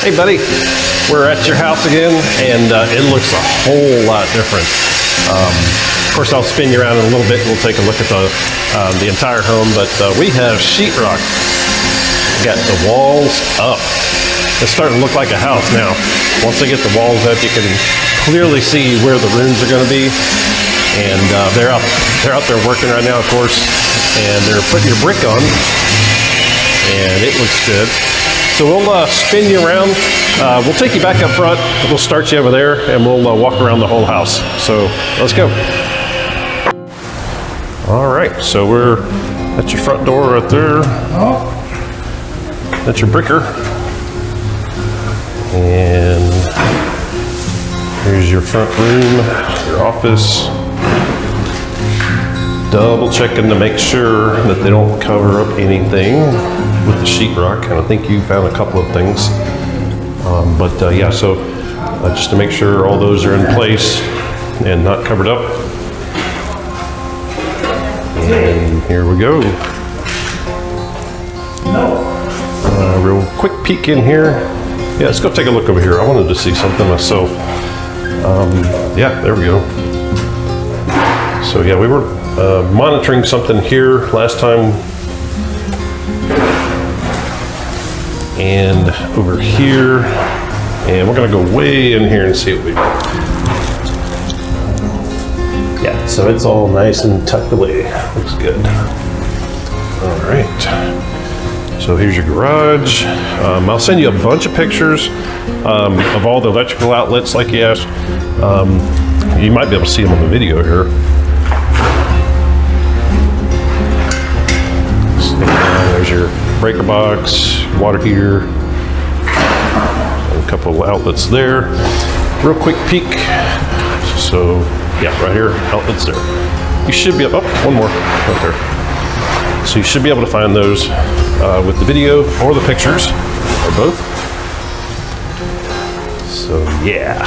Hey buddy, we're at your house again, and it looks a whole lot different. Of course, I'll spin you around in a little bit and we'll take a look at the entire home, but we have sheetrock. Got the walls up. It's starting to look like a house now. Once they get the walls up, you can clearly see where the rooms are going to be. And they're out there working right now, of course, and they're putting your brick on, and it looks good. So we'll spin you around. We'll take you back up front. We'll start you over there, and we'll walk around the whole house. So let's go. All right, so we're at your front door right there. That's your bricker. And here's your front room, your office. Double checking to make sure that they don't cover up anything with the sheetrock, and I think you found a couple of things. Yeah, so just to make sure all those are in place and not covered up. And here we go. Real quick peek in here. Yeah, let's go take a look over here. I wanted to see something myself. Yeah, there we go. So yeah, we were monitoring something here last time. And over here. And we're gonna go way in here and see what we got. Yeah, so it's all nice and tucked away. Looks good. All right. So here's your garage. I'll send you a bunch of pictures of all the electrical outlets like you asked. You might be able to see them on the video here. There's your breaker box, water heater, and a couple of outlets there. Real quick peek. So yeah, right here, outlets there. You should be able, oh, one more right there. So you should be able to find those with the video or the pictures, or both. So yeah.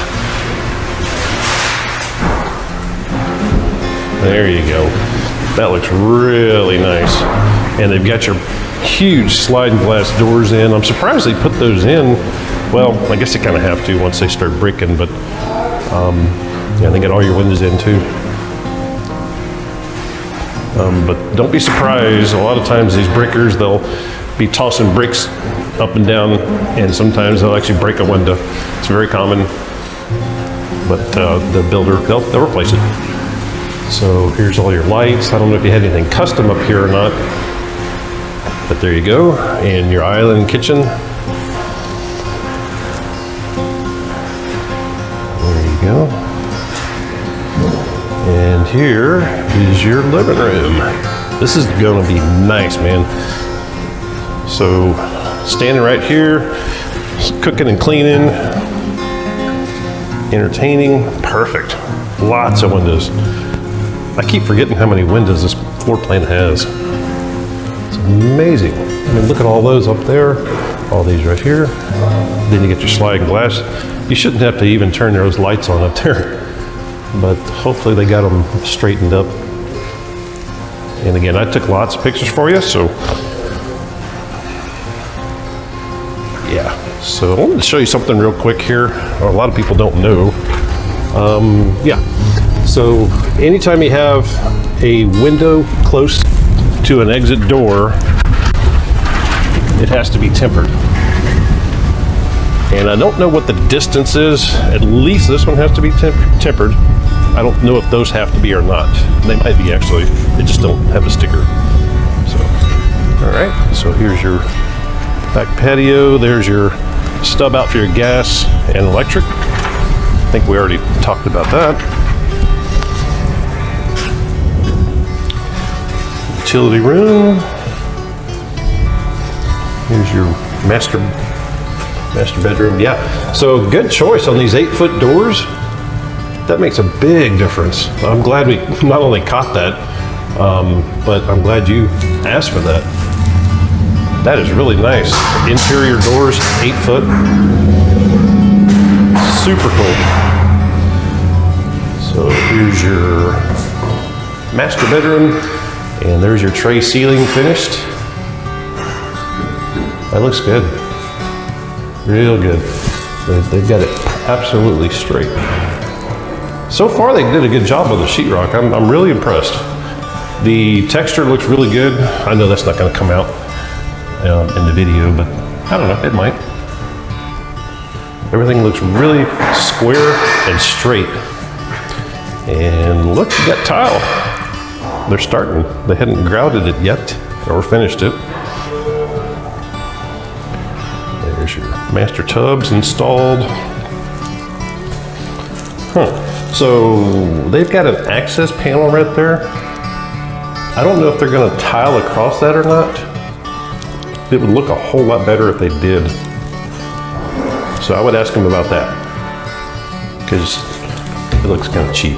There you go. That looks really nice. And they've got your huge sliding glass doors in. I'm surprised they put those in. Well, I guess they kind of have to once they start bricking, but yeah, they got all your windows in too. But don't be surprised, a lot of times these brickers, they'll be tossing bricks up and down, and sometimes they'll actually break a window. It's very common, but the builder, they'll replace it. So here's all your lights. I don't know if you had anything custom up here or not, but there you go. And your island kitchen. There you go. And here is your living room. This is gonna be nice, man. So standing right here, cooking and cleaning, entertaining, perfect. Lots of windows. I keep forgetting how many windows this floor plan has. It's amazing. I mean, look at all those up there, all these right here. Then you get your sliding glass. You shouldn't have to even turn those lights on up there, but hopefully they got them straightened up. And again, I took lots of pictures for you, so yeah. So I wanted to show you something real quick here. A lot of people don't know. Yeah. So anytime you have a window close to an exit door, it has to be tempered. And I don't know what the distance is. At least this one has to be tempered. I don't know if those have to be or not. They might be actually. They just don't have a sticker. So, all right. So here's your back patio. There's your stub out for your gas and electric. I think we already talked about that. Utility room. Here's your master bedroom. Yeah, so good choice on these 8-foot doors. That makes a big difference. I'm glad we not only caught that, but I'm glad you asked for that. That is really nice. Interior doors, 8 foot. Super cool. So here's your master bedroom, and there's your tray ceiling finished. That looks good. Real good. They've got it absolutely straight. So far, they did a good job with the sheetrock. I'm really impressed. The texture looks really good. I know that's not going to come out in the video, but I don't know, it might. Everything looks really square and straight. And look, you got tile. They're starting. They hadn't grouted it yet or finished it. There's your master tubs installed. So they've got an access panel right there. I don't know if they're going to tile across that or not. It would look a whole lot better if they did. So I would ask them about that, because it looks kind of cheap.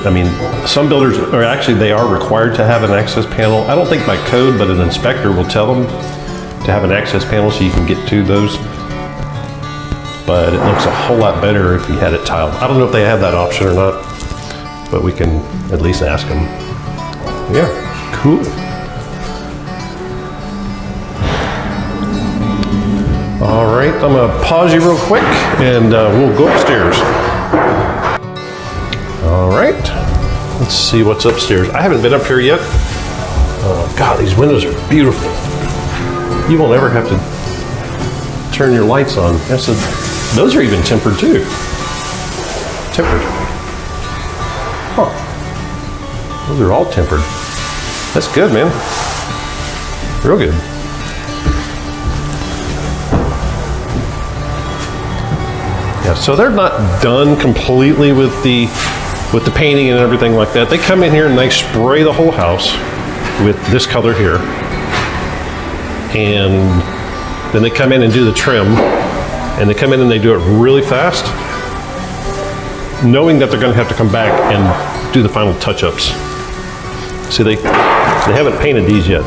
I mean, some builders are actually, they are required to have an access panel. I don't think by code, but an inspector will tell them to have an access panel so you can get to those. But it looks a whole lot better if you had it tiled. I don't know if they have that option or not, but we can at least ask them. Yeah, cool. All right, I'm gonna pause you real quick and we'll go upstairs. All right, let's see what's upstairs. I haven't been up here yet. Oh God, these windows are beautiful. You won't ever have to turn your lights on. Those are even tempered too. Tempered. Huh. Those are all tempered. That's good, man. Real good. Yeah, so they're not done completely with the painting and everything like that. They come in here and they spray the whole house with this color here. And then they come in and do the trim. And they come in and they do it really fast, knowing that they're going to have to come back and do the final touch-ups. See, they haven't painted these yet,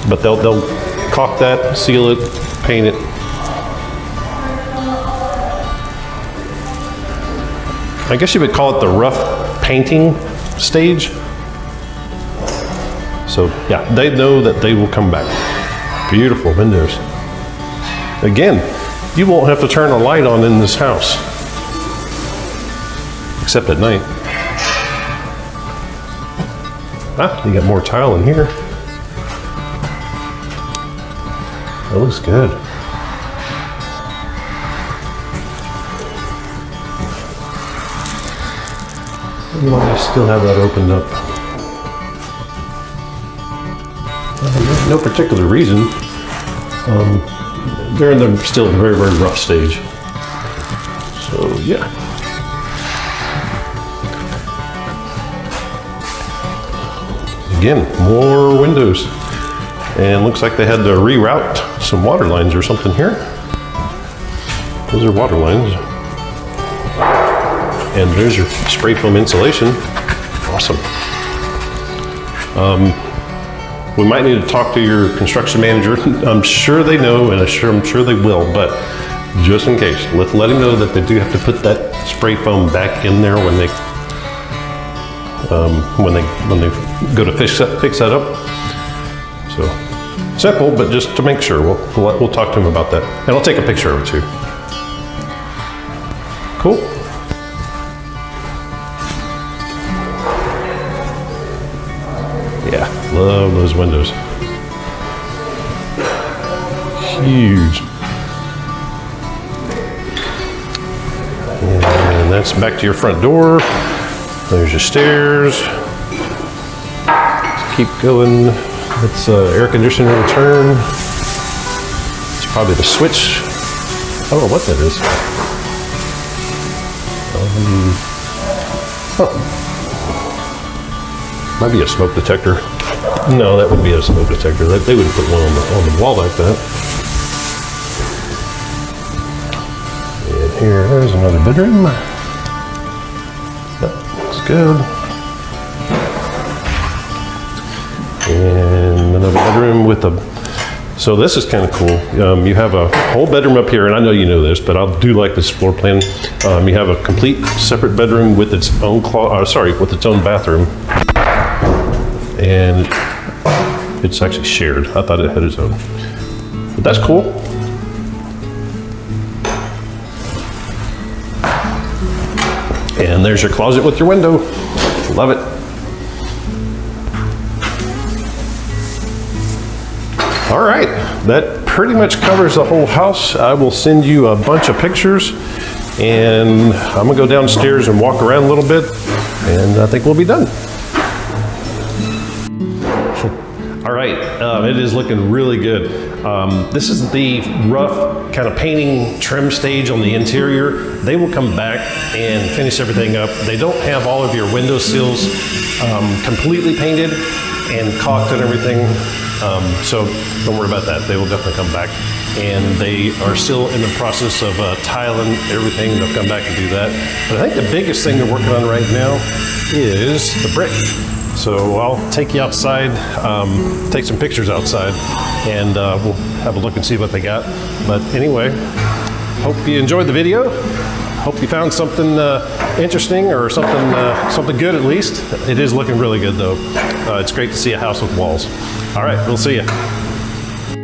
but they'll caulk that, seal it, paint it. I guess you would call it the rough painting stage. So yeah, they know that they will come back. Beautiful windows. Again, you won't have to turn a light on in this house, except at night. Ah, you got more tile in here. That looks good. Why I still have that opened up? No particular reason. They're in the still very, very rough stage. So yeah. Again, more windows. And looks like they had to reroute some water lines or something here. Those are water lines. And there's your spray foam insulation. Awesome. We might need to talk to your construction manager. I'm sure they know, and I'm sure they will, but just in case, let them know that they do have to put that spray foam back in there when they go to fix that up. So simple, but just to make sure, we'll talk to them about that, and I'll take a picture of it too. Cool. Yeah, love those windows. Huge. And that's back to your front door. There's your stairs. Let's keep going. That's air conditioner return. It's probably the switch. I don't know what that is. Might be a smoke detector. No, that would be a smoke detector. They wouldn't put one on the wall like that. And here's another bedroom. That looks good. And another bedroom with so this is kind of cool. You have a whole bedroom up here, and I know you know this, but I do like this floor plan. You have a complete separate bedroom with its own with its own bathroom. And it's actually shared. I thought it had its own. But that's cool. And there's your closet with your window. Love it. All right, that pretty much covers the whole house. I will send you a bunch of pictures, and I'm gonna go downstairs and walk around a little bit, and I think we'll be done. All right, it is looking really good. This is the rough kind of painting trim stage on the interior. They will come back and finish everything up. They don't have all of your window sills completely painted and caulked and everything. So don't worry about that. They will definitely come back. And they are still in the process of tiling everything. They'll come back and do that. But I think the biggest thing they're working on right now is the brick. So I'll take you outside, take some pictures outside, and we'll have a look and see what they got. But anyway, hope you enjoyed the video. Hope you found something interesting, or something good at least. It is looking really good though. It's great to see a house with walls. All right, we'll see you.